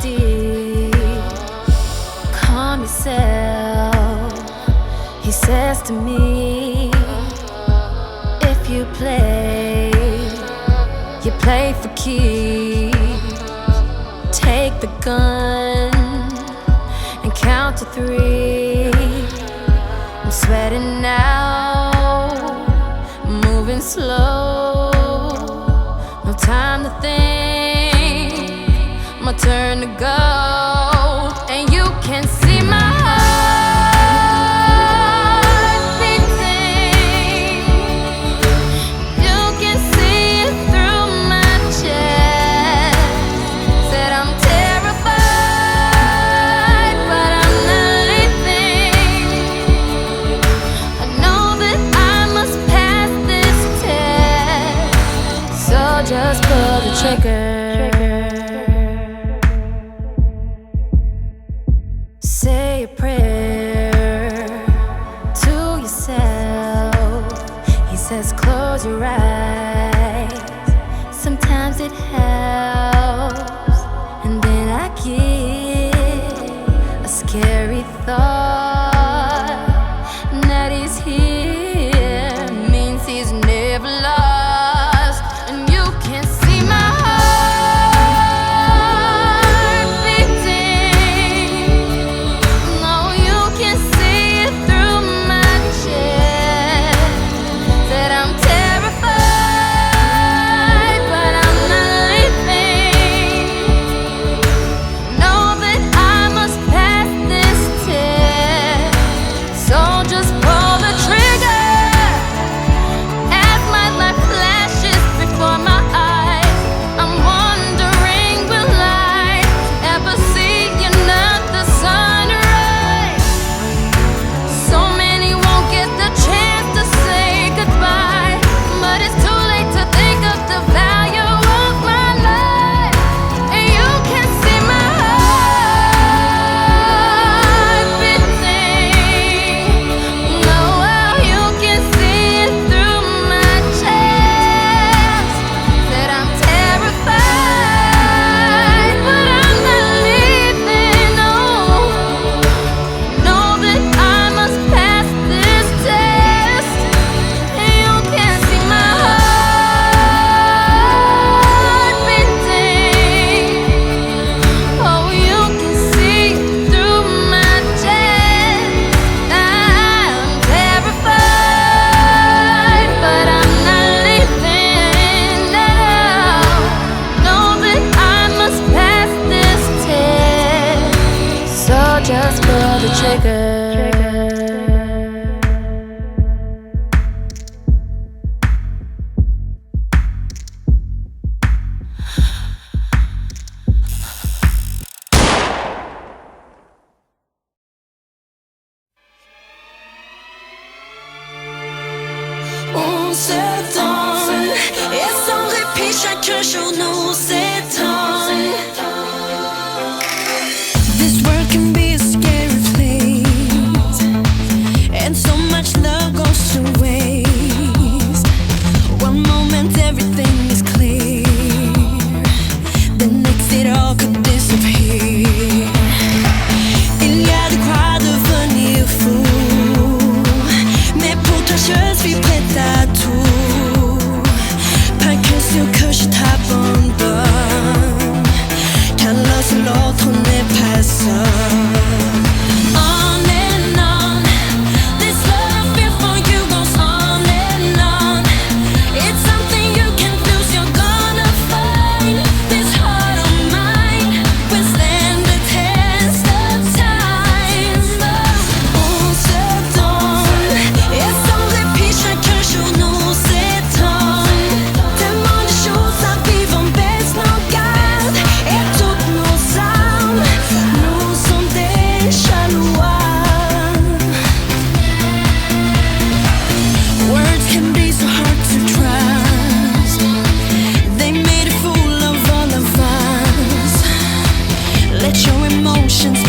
deep. Calm yourself, he says to me. If you play for keeps. Take the gun and count to 3. I'm sweating now, moving slow. No time to think, my turn to go. And you can see my heart beating. You can see it through my chest. Said I'm terrified, but I'm not leaving. I know that I must pass this test, so just pull the trigger. Say a prayer to yourself. He says close your eyes, sometimes it helps. And then I get a scary thought that he's here, means he's never lost. And you can see my heart beating. No, you can see it through my chest. Said I'm terrified, but I'm not leaving. Know that I must pass this test, so just pull the trigger. As my life flashes before my eyes, I'm wondering, will I ever see another sunrise? So many won't get the chance to say goodbye, but it's too late to think of the value of my life. And you can see my heart beating. No, you can see it through my chest. Said I'm terrified, but I'm not leaving. No, know that I must pass this test. And you can see my heart beating. Oh, you can see through my chest. I'm terrified, but I'm not leaving. No, know that I must pass this test, so just pull the trigger. On s'étonne, et sans répit chaque jour nous s'étonne. This world can be a scary place, and so much love goes to waste. One moment everything is clear, the next it all could disappear. Il y a de quoi devenir fou, mais pour toi je suis prête à tout. Pas question que je t'abandonne, car l'un sans l'autre on n'est pas seul. On and on, this love I feel for you goes on and on. It's something you can lose, you're gonna find. This heart of mine will stand the test of time. On se donne, et sans répit chaque jour nous s'étonne. Tellement de choses à vivre, on baisse nos gardes, et toutes nos âmes nous sont déjà loin. Words can be so hard to trust, they made a fool of all of us. Let your emotions